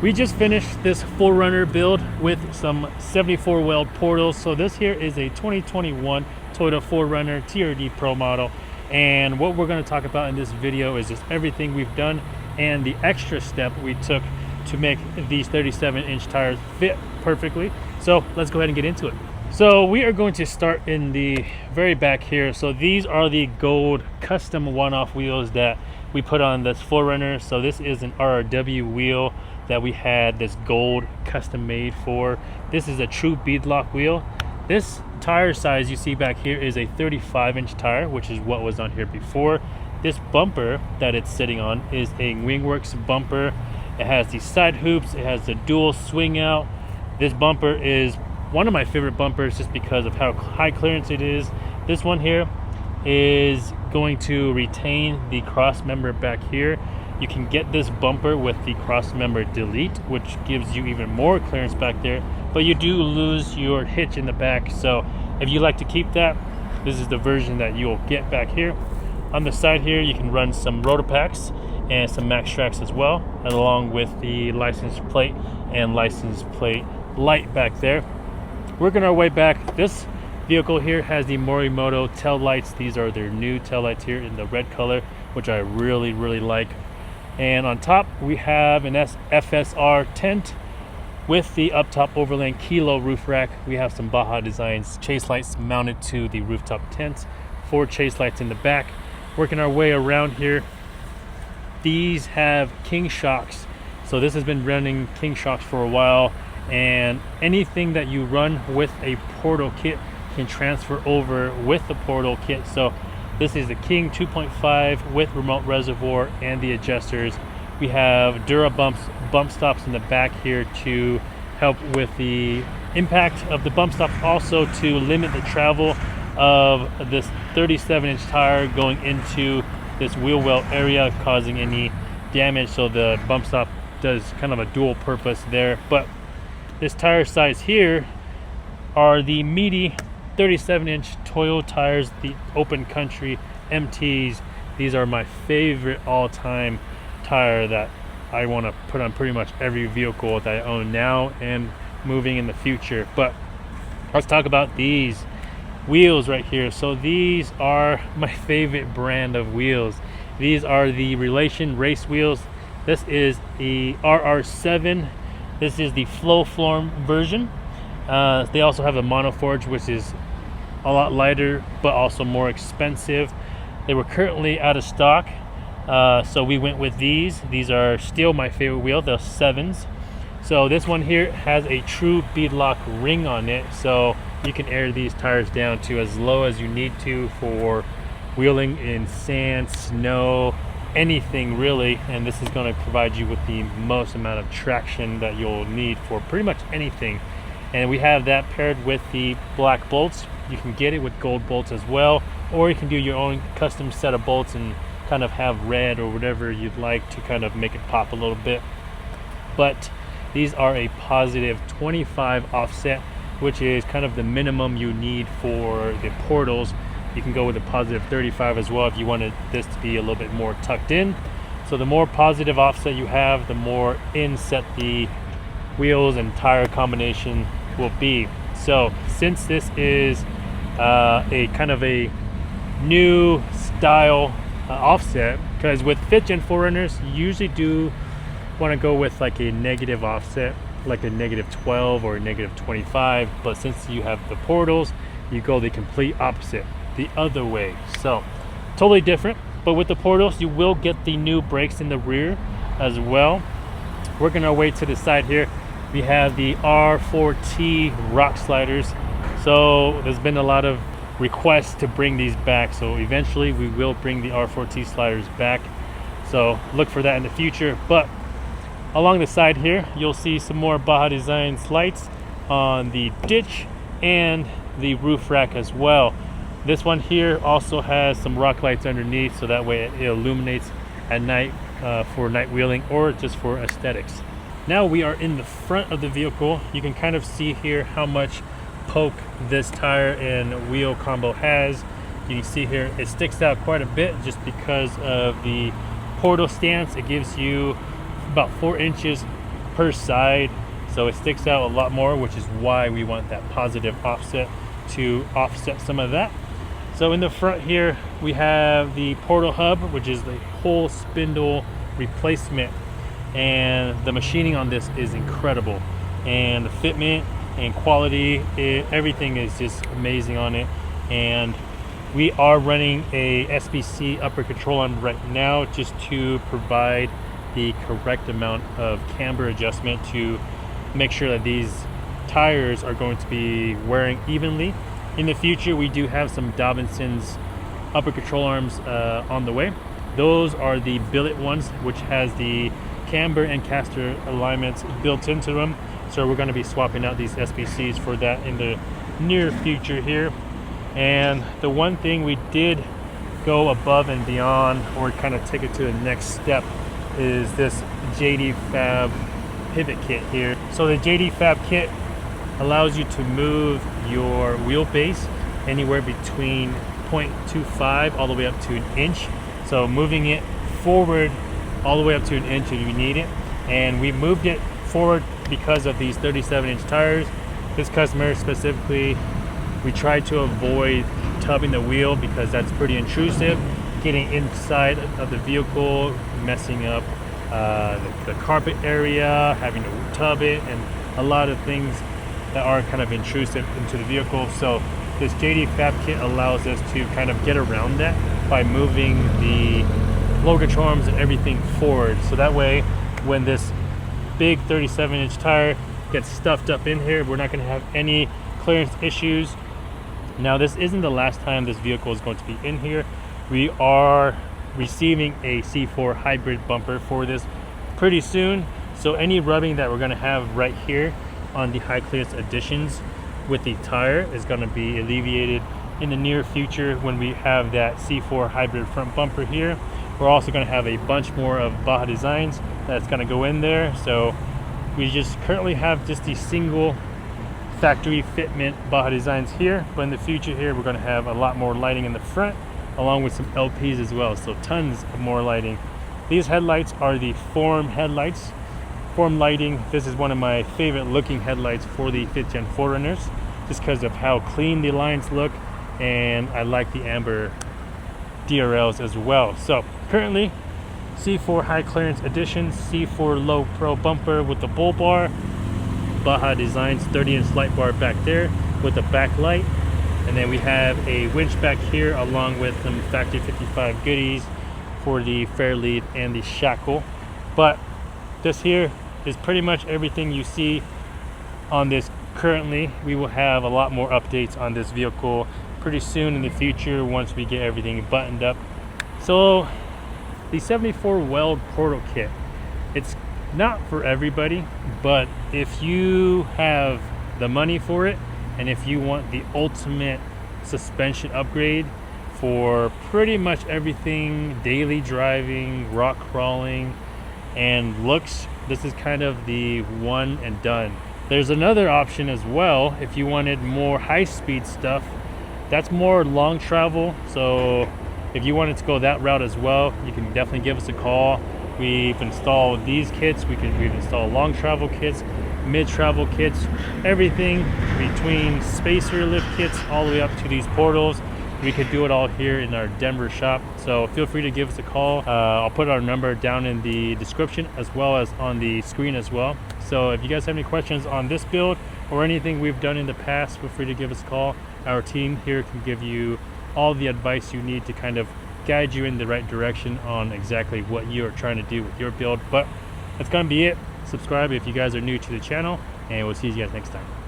We just finished this 4Runner build with some 74 weld portals. So this here is a 2021 Toyota 4Runner TRD Pro model. And what we're going to talk about in this video is just everything we've done and the extra step we took to make these 37-inch tires fit perfectly. So let's go ahead and get into it. So we are going to start in the very back here. So these are the gold custom one-off wheels that we put on this 4Runner. So this is an RRW wheel that we had this gold custom made for. This is a true beadlock wheel. This tire size you see back here is a 35-inch tire, which is what was on here before. This bumper that it's sitting on is a Wingworks bumper. It has these side hoops, it has the dual swing out. This bumper is one of my favorite bumpers just because of how high clearance it is. This one here is going to retain the cross member back here. You can get this bumper with the cross member delete, which gives you even more clearance back there, but you do lose your hitch in the back. So if you like to keep that, this is the version that you'll get back here. On the side here, you can run some rotor packs and some max tracks as well, along with the license plate and license plate light back there. Working our way back, this vehicle here has the Morimoto tail lights. These are their new tail lights here in the red color, which I really like. And on top we have an FSR tent with the up top overland Kilo roof rack. We have some Baja Designs chase lights mounted to the rooftop tent, 4 chase lights in the back. Working our way around here, these have King shocks. So this has been running King shocks for a while, and anything that you run with a portal kit can transfer over with the portal kit. So this is the King 2.5 with remote reservoir and the adjusters. We have DuroBumps bump stops in the back here to help with the impact of the bump stops, also to limit the travel of this 37-inch tire going into this wheel well area, causing any damage. So the bump stop does kind of a dual purpose there. But this tire size here are the meaty 37-inch Toyo tires, the Open Country MTs. These are my favorite all-time tire that I want to put on pretty much every vehicle that I own now and moving in the future. But let's talk about these wheels right here. So these are my favorite brand of wheels. These are the Relation Race Wheels. This is the RR7. This is the flow form version. They also have a monoforge, which is a lot lighter but also more expensive. They were currently out of stock, so we went with these. These are still my favorite wheel, the 7s. So this one here has a true beadlock ring on it, so you can air these tires down to as low as you need to for wheeling in sand, snow, anything really, and this is going to provide you with the most amount of traction that you'll need for pretty much anything. And we have that paired with the black bolts. You can get it with gold bolts as well, or you can do your own custom set of bolts and kind of have red or whatever you'd like to kind of make it pop a little bit. But these are a positive 25 offset, which is kind of the minimum you need for the portals. You can go with a positive 35 as well if you wanted this to be a little bit more tucked in. So the more positive offset you have, the more inset the wheels and tire combination will be. So since this is a kind of a new style offset, because with 5th gen 4Runners you usually do want to go with like a negative offset, like a negative 12 or a negative 25, but since you have the portals, you go the complete opposite, the other way. So totally different. But with the portals you will get the new brakes in the rear as well. Working our way to the side here, we have the R4T rock sliders. So there's been a lot of requests to bring these back, so eventually we will bring the R4T sliders back, so look for that in the future. But along the side here you'll see some more Baja Designs lights on the ditch and the roof rack as well. This one here also has some rock lights underneath, so that way it illuminates at night for night wheeling or just for aesthetics. Now we are in the front of the vehicle. You can kind of see here how much poke this tire and wheel combo has. You can see here it sticks out quite a bit just because of the portal stance. It gives you about 4 inches per side, so it sticks out a lot more, which is why we want that positive offset to offset some of that. So in the front here we have the portal hub, which is the whole spindle replacement, and the machining on this is incredible, and the fitment and quality, everything is just amazing on it. And we are running a SBC upper control arm right now just to provide the correct amount of camber adjustment to make sure that these tires are going to be wearing evenly. In the future, we do have some Davidson's upper control arms on the way. Those are the billet ones, which has the camber and caster alignments built into them. So we're going to be swapping out these SBCs for that in the near future here. And the one thing we did go above and beyond, or kind of take it to the next step, is this JD Fab Pivot Kit here. So the JD Fab Kit allows you to move your wheelbase anywhere between 0.25 all the way up to an inch. So moving it forward all the way up to an inch if you need it. And we moved it forward because of these 37-inch tires. This customer specifically, we tried to avoid tubbing the wheel because that's pretty intrusive, getting inside of the vehicle, messing up the carpet area, having to tub it, and a lot of things that are kind of intrusive into the vehicle. So this JD Fab Kit allows us to kind of get around that by moving the flow control arms and everything forward. So that way, when this big 37-inch tire gets stuffed up in here, we're not going to have any clearance issues. Now, this isn't the last time this vehicle is going to be in here. We are receiving a C4 hybrid bumper for this pretty soon. So any rubbing that we're going to have right here on the high clearance additions with the tire is going to be alleviated in the near future when we have that C4 hybrid front bumper here. We're also going to have a bunch more of Baja designs that's going to go in there. So we just currently have just the single factory fitment Baja designs here, but in the future here we're going to have a lot more lighting in the front along with some LPs as well, so tons of more lighting. These headlights are the Form headlights. Form lighting, this is one of my favorite looking headlights for the 5th gen 4Runners just because of how clean the lines look, and I like the amber DRLs as well. So currently C4 high clearance edition, C4 low pro bumper with the bull bar, Baja Designs 30-inch light bar back there with the backlight, and then we have a winch back here along with some factory 55 goodies for the fair lead and the shackle. But this here is pretty much everything you see on this currently. We will have a lot more updates on this vehicle pretty soon in the future once we get everything buttoned up. So the 74 weld portal kit, it's not for everybody, but if you have the money for it and if you want the ultimate suspension upgrade for pretty much everything, daily driving, rock crawling, and looks, this is kind of the one and done. There's another option as well if you wanted more high-speed stuff. That's more long travel, so if you wanted to go that route as well, you can definitely give us a call. We've installed these kits, we've installed long travel kits, mid travel kits, everything between spacer lift kits all the way up to these portals. We could do it all here in our Denver shop, so feel free to give us a call. I'll put our number down in the description as well as on the screen as well. So if you guys have any questions on this build or anything we've done in the past, feel free to give us a call. Our team here can give you all the advice you need to kind of guide you in the right direction on exactly what you are trying to do with your build. But that's gonna be it. Subscribe if you guys are new to the channel, and we'll see you guys next time.